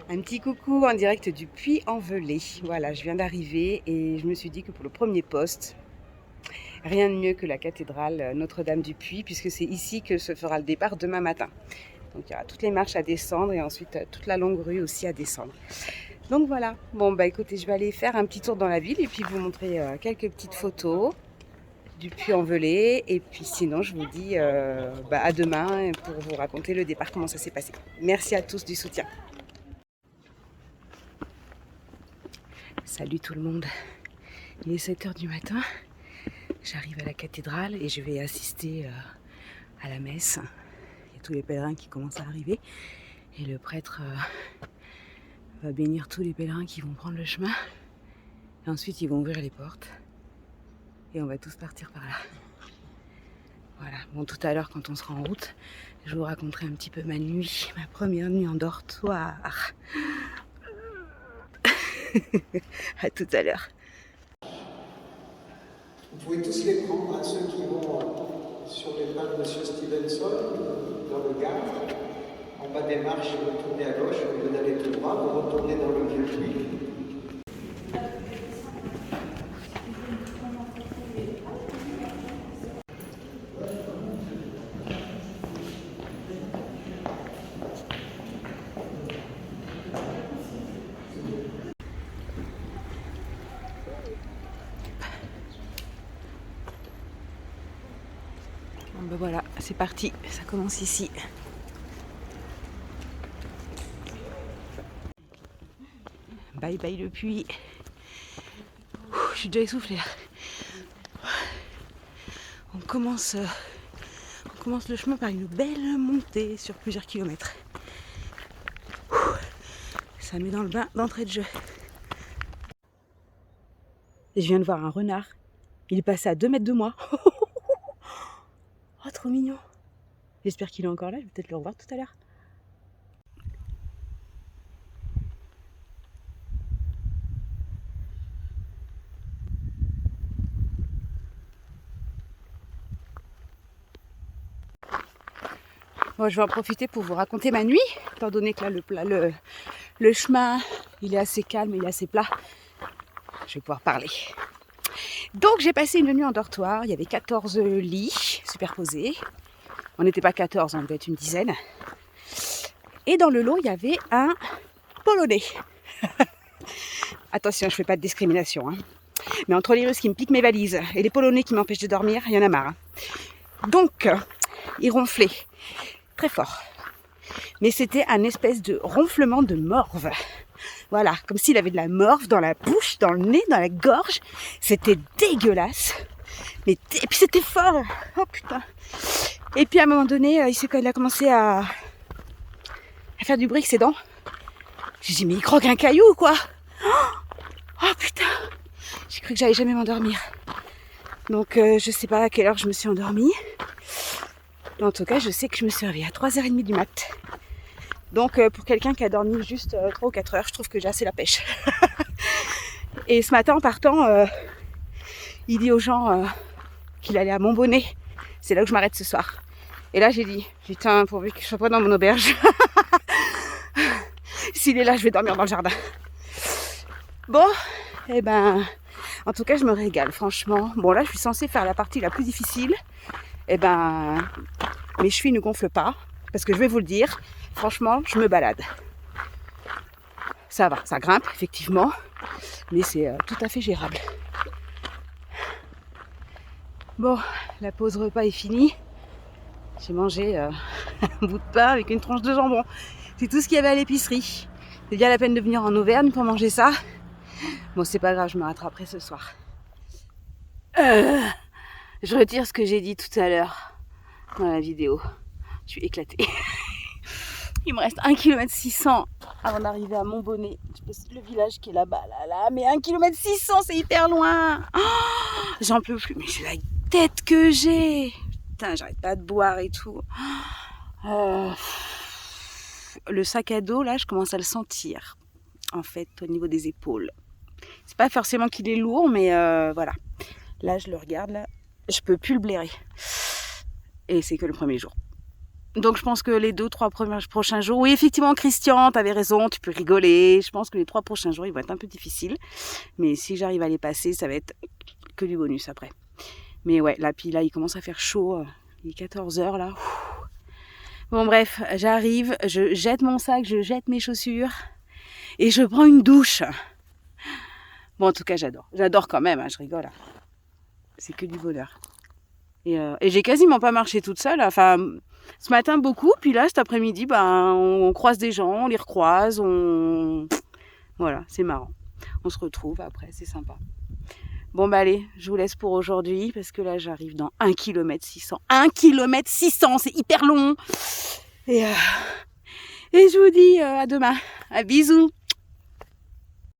Un petit coucou en direct du Puy-en-Velay. Voilà, je viens d'arriver et je me suis dit que pour le premier poste, rien de mieux que la cathédrale Notre-Dame du Puy, puisque c'est ici que se fera le départ demain matin. Donc il y aura toutes les marches à descendre et ensuite toute la longue rue aussi à descendre. Donc voilà, bon bah écoutez, je vais aller faire un petit tour dans la ville et puis vous montrer quelques petites photos du Puy-en-Velay. Et puis sinon, je vous dis à demain pour vous raconter le départ, comment ça s'est passé. Merci à tous du soutien. Salut tout le monde, il est 7h du matin, j'arrive à la cathédrale et je vais assister à la messe. Il y a tous les pèlerins qui commencent à arriver et le prêtre va bénir tous les pèlerins qui vont prendre le chemin. Et ensuite ils vont ouvrir les portes et on va tous partir par là. Voilà, bon tout à l'heure quand on sera en route, je vous raconterai un petit peu ma nuit, ma première nuit en dortoir. À tout à l'heure. Vous pouvez tous les prendre, ceux qui vont sur les pas de M. Stevenson, dans le Gard. En bas des marches, vous retournez à gauche, au lieu d'aller tout droit, vous retournez dans le vieux puits. Bon ben voilà, c'est parti, ça commence ici. Bye bye le puits. Je suis déjà essoufflée là. On commence le chemin par une belle montée sur plusieurs kilomètres. Ça met dans le bain d'entrée de jeu. Et je viens de voir un renard. Il est passé à 2 mètres de moi. Oh, trop mignon. J'espère qu'il est encore là, je vais peut-être le revoir tout à l'heure. Bon, je vais en profiter pour vous raconter ma nuit, étant donné que là, le chemin, il est assez calme, il est assez plat. Je vais pouvoir parler. Donc, j'ai passé une nuit en dortoir. Il y avait 14 lits superposés. On n'était pas 14, on devait être une dizaine. Et dans le lot, il y avait un Polonais. Attention, je ne fais pas de discrimination. Hein. Mais entre les Russes qui me piquent mes valises et les Polonais qui m'empêchent de dormir, il y en a marre. Hein. Donc, il ronflait très fort. Mais c'était un espèce de ronflement de morve. Voilà, comme s'il avait de la morve dans la bouche, dans le nez, dans la gorge. C'était dégueulasse. Et puis c'était fort. Oh putain. Et puis à un moment donné, il a commencé à faire du bruit avec ses dents. J'ai dit, mais il croque un caillou ou quoi? Oh putain. J'ai cru que j'allais jamais m'endormir. Donc je sais pas à quelle heure je me suis endormie. En tout cas, je sais que je me suis réveillée à 3h30 du mat. Donc pour quelqu'un qui a dormi juste 3 ou 4 heures, je trouve que j'ai assez la pêche. Et ce matin en partant, il dit aux gens qu'il allait à Montbonnet. C'est là que je m'arrête ce soir. Et là j'ai dit, putain, pourvu qu'il ne soit pas dans mon auberge. S'il est là, je vais dormir dans le jardin. Bon, et en tout cas je me régale franchement. Bon là je suis censée faire la partie la plus difficile. Mes chevilles ne gonflent pas. Parce que je vais vous le dire, franchement, je me balade. Ça va, ça grimpe, effectivement. Mais c'est tout à fait gérable. Bon, la pause repas est finie. J'ai mangé un bout de pain avec une tranche de jambon. C'est tout ce qu'il y avait à l'épicerie. C'est bien la peine de venir en Auvergne pour manger ça. Bon, c'est pas grave, je me rattraperai ce soir. Je retire ce que j'ai dit tout à l'heure dans la vidéo. Je suis éclatée. Il me reste 1,6 km avant d'arriver à Montbonnet. Le village qui est là-bas, là. Mais 1,6 km, c'est hyper loin. Oh, j'en peux plus. Mais c'est la tête que j'ai. Putain, j'arrête pas de boire et tout. Le sac à dos, là, je commence à le sentir. En fait, au niveau des épaules. C'est pas forcément qu'il est lourd, mais voilà. Là, je le regarde, là. Je peux plus le blairer. Et c'est que le premier jour. Donc je pense que les 2-3 prochains jours, oui effectivement Christian, t'avais raison, tu peux rigoler. Je pense que les 3 prochains jours, ils vont être un peu difficiles. Mais si j'arrive à les passer, ça va être que du bonus après. Mais ouais, là, puis là, il commence à faire chaud. Il est 14h là. Bon bref, j'arrive, je jette mon sac, je jette mes chaussures et je prends une douche. Bon, en tout cas, j'adore. J'adore quand même, hein, je rigole. C'est que du bonheur. Et j'ai quasiment pas marché toute seule. Enfin, ce matin beaucoup, puis là, cet après-midi, on croise des gens, on les recroise, voilà, c'est marrant. On se retrouve après, c'est sympa. Bon allez, je vous laisse pour aujourd'hui parce que là j'arrive dans 1 km 600. 1 km 600, c'est hyper long. Et je vous dis à demain. À bisous.